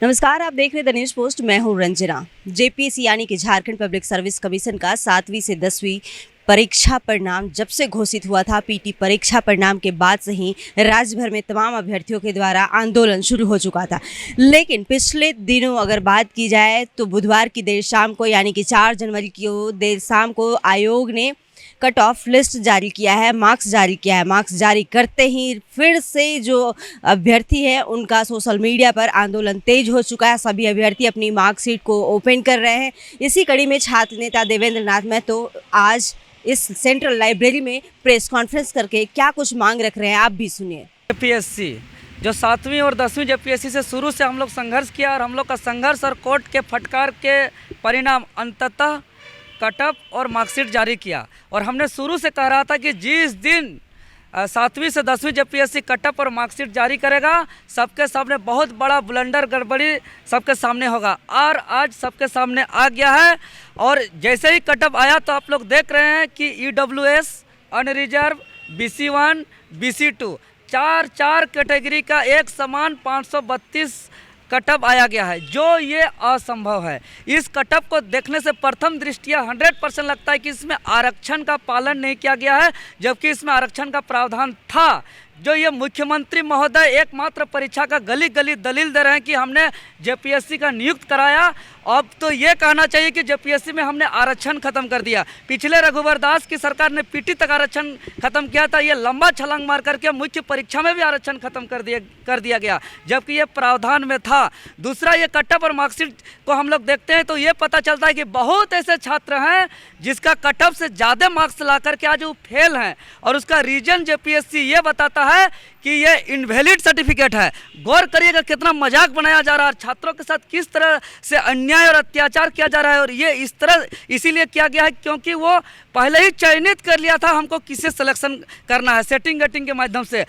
नमस्कार, आप देख रहे द न्यूज़ पोस्ट। मैं हूं रंजना। जेपीएससी यानी कि झारखंड पब्लिक सर्विस कमीशन का 7वीं से 10वीं परीक्षा परिणाम जब से घोषित हुआ था, पीटी परीक्षा परिणाम के बाद से ही राज्य भर में तमाम अभ्यर्थियों के द्वारा आंदोलन शुरू हो चुका था। लेकिन पिछले दिनों अगर बात की जाए तो बुधवार की देर शाम को यानी कि 4 जनवरी को देर शाम को आयोग ने कट ऑफ लिस्ट जारी किया है, मार्क्स जारी किया है। मार्क्स जारी करते ही फिर से जो अभ्यर्थी है उनका सोशल मीडिया पर आंदोलन तेज हो चुका है। सभी अभ्यर्थी अपनी मार्कशीट को ओपन कर रहे हैं। इसी कड़ी में छात्र नेता देवेंद्र नाथ महतो आज इस सेंट्रल लाइब्रेरी में प्रेस कॉन्फ्रेंस करके क्या कुछ मांग रख रहे हैं, आप भी सुनिए। जेपीएससी जो 7वीं और 10वीं जेपीएससी से शुरू से हम लोग संघर्ष किया और हम लोग का संघर्ष और कोर्ट के फटकार के परिणाम अंततः कटअप और मार्कशीट जारी किया। और हमने शुरू से कह रहा था कि जिस दिन 7वीं से 10वीं जेपीएससी कटअप और मार्कशीट जारी करेगा, सबके सामने बहुत बड़ा ब्लंडर गड़बड़ी सबके सामने होगा। और आज सबके सामने आ गया है। और जैसे ही कटअप आया तो आप लोग देख रहे हैं कि ईडब्ल्यूएस, अनरिजर्व, BC1, BC2 चार कैटेगरी का एक समान 532 कटअप आया गया है, जो ये असंभव है। इस कटअप को देखने से प्रथम दृष्टिया 100% लगता है कि इसमें आरक्षण का पालन नहीं किया गया है, जबकि इसमें आरक्षण का प्रावधान था। जो ये मुख्यमंत्री महोदय एकमात्र परीक्षा का गली गली दलील दे रहे हैं कि हमने जेपीएससी का नियुक्त कराया। अब तो ये कहना चाहिए कि जेपीएससी में हमने आरक्षण खत्म कर दिया। पिछले रघुवर दास की सरकार ने पीटी तक आरक्षण खत्म किया था, ये लंबा छलांग मार करके मुख्य परीक्षा में भी आरक्षण खत्म कर दिया गया, जबकि ये प्रावधान में था। दूसरा, ये कटअप और मार्कशीट को हम लोग देखते हैं तो ये पता चलता है कि बहुत ऐसे छात्र हैं जिसका कटअप से ज़्यादा मार्क्स ला करके आज वो फेल हैं, और उसका रीजन जेपीएससी ये बताता है कि ये इनवैलिड सर्टिफिकेट है। गौर करिएगा कितना मजाक बनाया जा रहा है, छात्रों के साथ किस तरह से अन्याय और अत्याचार किया जा रहा है। और ये इस तरह इसीलिए किया गया है क्योंकि वो पहले ही चयनित कर लिया था हमको किसे सिलेक्शन करना है, सेटिंग गेटिंग के माध्यम से।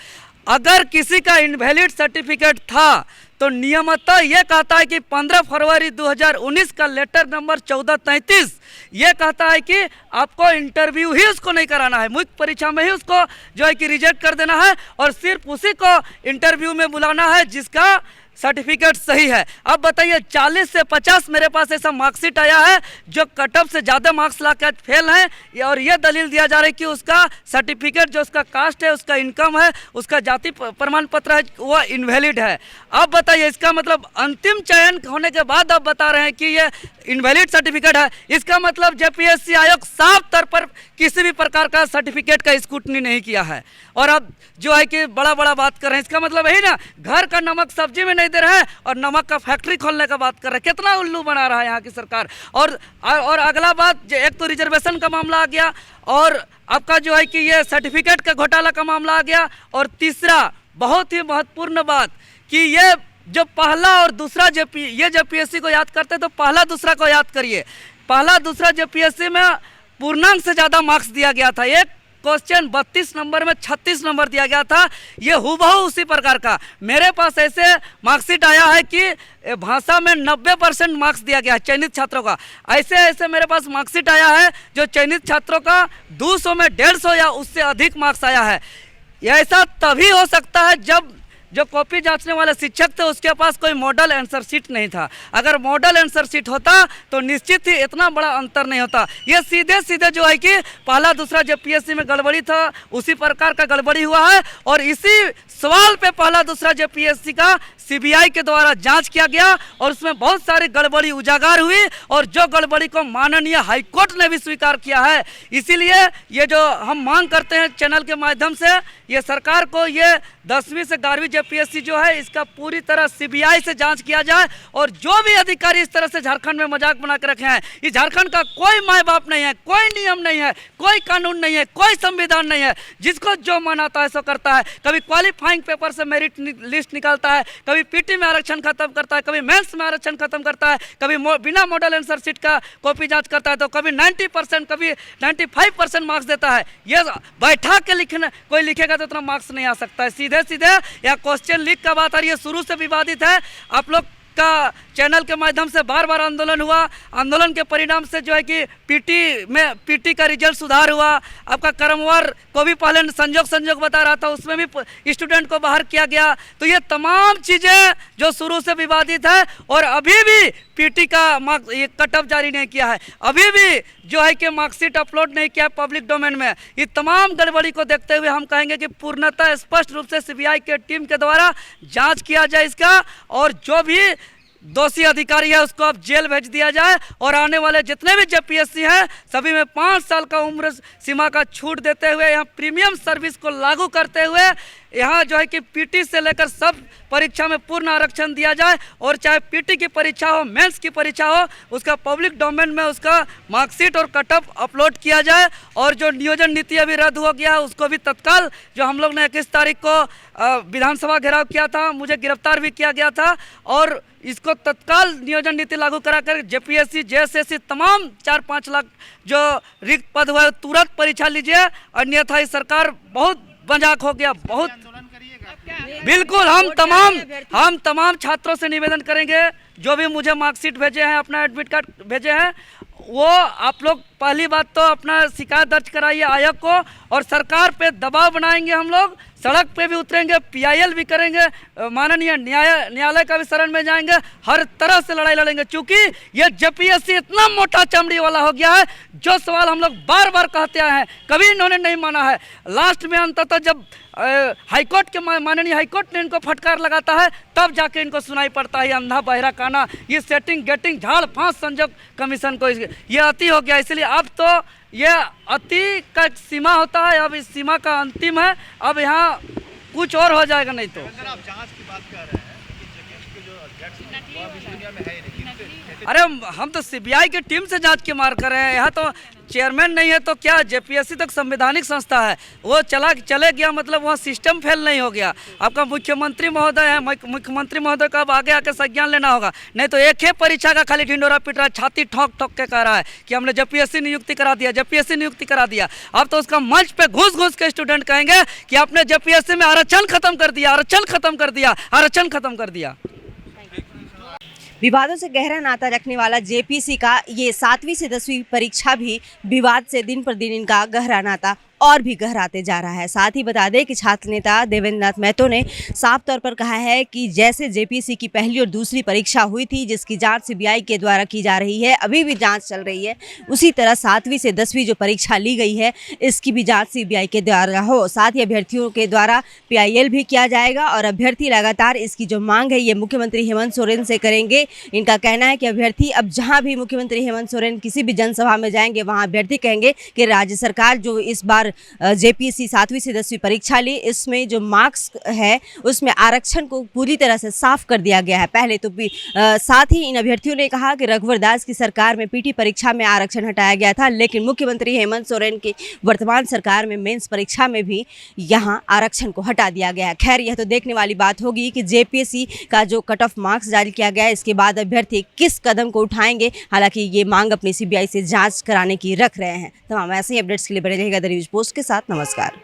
अगर किसी का इनवैलिड सर्टिफिकेट था तो नियमतः ये कहता है कि 15 फरवरी 2019 का लेटर नंबर 1433 ये कहता है कि आपको इंटरव्यू ही उसको नहीं कराना है, मुख्य परीक्षा में ही उसको जो है कि रिजेक्ट कर देना है, और सिर्फ उसी को इंटरव्यू में बुलाना है जिसका सर्टिफिकेट सही है। अब बताइए, 40 से 50 मेरे पास ऐसा मार्कशीट आया है जो कटअप से ज़्यादा मार्क्स ला कर फेल हैं, और ये दलील दिया जा रहा है कि उसका सर्टिफिकेट जो उसका कास्ट है, उसका इनकम है, उसका जाति प्रमाण पत्र है, वो इनवैलिड है। अब बताइए, इसका मतलब अंतिम चयन होने के बाद अब बता रहे हैं कि ये इनवैलिड सर्टिफिकेट है। इसका मतलब जेपीएससी आयोग साफ तौर पर किसी भी प्रकार का सर्टिफिकेट का स्क्रूटनी नहीं किया है, और अब जो है कि बड़ा बात कर रहे हैं। इसका मतलब यही ना, घर का नमक सब्जी में नहीं दे रहे हैं और नमक का फैक्ट्री खोलने का बात कर रहे हैं। कितना उल्लू बना रहा है यहाँ की सरकार। और अगला बात, एक तो रिजर्वेशन का मामला आ गया, और आपका जो है कि ये सर्टिफिकेट का घोटाला का मामला आ गया, और तीसरा बहुत ही महत्वपूर्ण बात कि ये जो पहला और दूसरा ये जेपीएससी को याद करते तो पहला दूसरा को याद करिए। पहला दूसरा जेपीएससी में पूर्णांक से ज़्यादा मार्क्स दिया गया था। एक क्वेश्चन 32 नंबर में 36 नंबर दिया गया था। ये हूबहू उसी प्रकार का मेरे पास ऐसे मार्कशीट आया है कि भाषा में 90% मार्क्स दिया गया है चयनित छात्रों का। ऐसे मेरे पास मार्कशीट आया है जो चयनित छात्रों का 200 में 150 या उससे अधिक मार्क्स आया है। ऐसा तभी हो सकता है जब जो कॉपी जांचने वाले शिक्षक थे उसके पास कोई मॉडल आंसर शीट नहीं था। अगर मॉडल आंसर शीट होता तो निश्चित ही इतना बड़ा अंतर नहीं होता। ये सीधे जो है कि पहला दूसरा जेपीएससी में गड़बड़ी था, उसी प्रकार का गड़बड़ी हुआ है, और इसी सवाल पे पहला दूसरा जेपीएससी का सीबीआई के द्वारा जांच किया गया, और उसमें बहुत सारी गड़बड़ी उजागर हुई, और जो गड़बड़ी को माननीय हाईकोर्ट ने भी स्वीकार किया है। इसीलिए ये जो हम मांग करते हैं चैनल के माध्यम से, ये सरकार को ये 10वीं से 11वीं जेपीएससी जो है इसका पूरी तरह सीबीआई से जांच किया जाए, और जो भी अधिकारी इस तरह से झारखंड में मजाक बना के रखे हैं, इस झारखंड का कोई माँ बाप नहीं है, कोई नियम नहीं है, कोई कानून नहीं है, कोई संविधान नहीं है, जिसको जो मन आता है सो करता है। कभी क्वालिफाइंग पेपर से मेरिट लिस्ट निकालता है, कभी पीटी में आरक्षण खत्म करता है, कभी मेंस में आरक्षण खत्म करता है, कभी बिना मॉडल आंसर शीट का कॉपी जांच करता है, तो कभी 90%, कभी 95% मार्क्स देता है। ये बैठा के लिखना कोई लिखेगा तो इतना मार्क्स नहीं आ सकता है। सीधे या क्वेश्चन लीक का बात आ रही है, शुरू से विवादित है। आप लोग का चैनल के माध्यम से बार बार आंदोलन हुआ। आंदोलन के परिणाम से जो है कि पीटी का रिजल्ट सुधार हुआ। आपका क्रमवार को भी पहले संजोग बता रहा था, उसमें भी स्टूडेंट को बाहर किया गया। तो ये तमाम चीज़ें जो शुरू से विवादित है और अभी भी पीटी का ये कटअप जारी नहीं किया है, अभी भी जो है कि मार्कशीट अपलोड नहीं किया है पब्लिक डोमेन में। ये तमाम गड़बड़ी को देखते हुए हम कहेंगे कि पूर्णतः स्पष्ट रूप से सीबीआई के टीम के द्वारा जांच किया जाए इसका, और जो भी दोषी अधिकारी है उसको अब जेल भेज दिया जाए। और आने वाले जितने भी जेपीएससी हैं सभी में 5 साल का उम्र सीमा का छूट देते हुए, यहाँ प्रीमियम सर्विस को लागू करते हुए यहाँ जो है कि पीटी से लेकर सब परीक्षा में पूर्ण आरक्षण दिया जाए। और चाहे पीटी की परीक्षा हो, मेंस की परीक्षा हो, उसका पब्लिक डोमेन में उसका मार्कशीट और कटअप अपलोड किया जाए। और जो नियोजन नीति अभी रद्द हो गया है उसको भी तत्काल, जो हम लोग ने 21 तारीख को विधानसभा घेराव किया था, मुझे गिरफ्तार भी किया गया था, और इसको तत्काल नियोजन नीति लागू कराकर जेपीएससी जेएसएससी तमाम 4-5 लाख जो रिक्त पद हुआ है तुरंत परीक्षा लीजिए, अन्यथा इस सरकार बहुत मजाक हो गया। बहुत बिल्कुल हम तमाम छात्रों से निवेदन करेंगे, जो भी मुझे मार्कशीट भेजे हैं, अपना एडमिट कार्ड भेजे हैं, वो आप लोग पहली बात तो अपना शिकायत दर्ज कराइए आयोग को, और सरकार पे दबाव बनाएंगे। हम लोग सड़क पे भी उतरेंगे, पीआईएल भी करेंगे, माननीय न्यायालय का भी शरण में जाएंगे, हर तरह से लड़ाई लड़ेंगे। क्योंकि ये जेपीएससी इतना मोटा चमड़ी वाला हो गया है, जो सवाल हम लोग बार बार कहते आए हैं कभी इन्होंने नहीं माना है। लास्ट में अंततः जब हाईकोर्ट के माननीय हाईकोर्ट ने इनको फटकार लगाता है तब जाके इनको सुनाई पड़ता है अंधा बहरा काना, ये सेटिंग गेटिंग झाड़ फांस संजोग कमीशन को, ये अति हो गया। इसलिए अब तो ये अति का एक सीमा होता है, अब इस सीमा का अंतिम है, अब यहाँ कुछ और हो जाएगा नहीं तो। अगर आप जांच की बात कर रहे हैं लेकिन जेपीएससी के जो अध्यक्ष हैं वो अब इस दुनिया में है ही नहीं, अरे हम तो सीबीआई की टीम से जांच की मार कर रहे हैं। यहाँ तो चेयरमैन नहीं है तो क्या, जेपीएससी तक संवैधानिक संस्था है, वो चले गया मतलब वहाँ सिस्टम फेल नहीं हो गया। आपका मुख्यमंत्री महोदय है, मुख्यमंत्री महोदय का अब आगे आके संज्ञान लेना होगा, नहीं तो एक ही परीक्षा का खाली ढिंडोरा पीट रहा है, छाती ठोक ठोक के कह रहा है कि हमने जेपीएससी नियुक्ति करा दिया, जेपीएससी नियुक्ति करा दिया। अब तो उसका मंच पे घुस के स्टूडेंट कहेंगे कि आपने जेपीएससी में आरक्षण खत्म कर दिया, आरक्षण खत्म कर दिया, आरक्षण खत्म कर दिया। विवादों से गहरा नाता रखने वाला जेपीसी का ये 7वीं से 10वीं परीक्षा भी विवाद से दिन पर दिन इनका गहरा नाता और भी गहराते जा रहा है। साथ ही बता दें कि छात्र नेता देवेंद्र नाथ महतो ने साफ तौर पर कहा है कि जैसे जेपीसी की पहली और दूसरी परीक्षा हुई थी जिसकी जांच सीबीआई के द्वारा की जा रही है, अभी भी जांच चल रही है, उसी तरह 7वीं से 10वीं जो परीक्षा ली गई है इसकी भी जांच सीबीआई के द्वारा हो। साथ ही अभ्यर्थियों के द्वारा पीआईएल भी किया जाएगा और अभ्यर्थी लगातार इसकी जो मांग है ये मुख्यमंत्री हेमंत सोरेन से करेंगे। इनका कहना है कि अभ्यर्थी अब जहाँ भी मुख्यमंत्री हेमंत सोरेन किसी भी जनसभा में जाएंगे वहाँ अभ्यर्थी कहेंगे कि राज्य सरकार जो इस बार जेपीएससी 7वीं से 10वीं परीक्षा ली, इसमें जो मार्क्स है उसमें आरक्षण को पूरी तरह से साफ कर दिया गया है पहले तो। साथ ही इन अभ्यर्थियों ने कहा कि रघुवर दास की सरकार में पीटी परीक्षा में आरक्षण हटाया गया था, लेकिन मुख्यमंत्री हेमंत सोरेन की वर्तमान सरकार में मेंस परीक्षा में भी यहाँ आरक्षण को हटा दिया गया है। खैर, यह तो देखने वाली बात होगी कि जेपीएससी का जो कट ऑफ मार्क्स जारी किया गया है इसके बाद अभ्यर्थी किस कदम को उठाएंगे। हालांकि ये मांग अपनी सीबीआई से जांच कराने की रख रहे हैं। तमाम ऐसे ही अपडेट्स के लिए बने रहेगा द न्यूज़ पोस्ट के साथ। नमस्कार।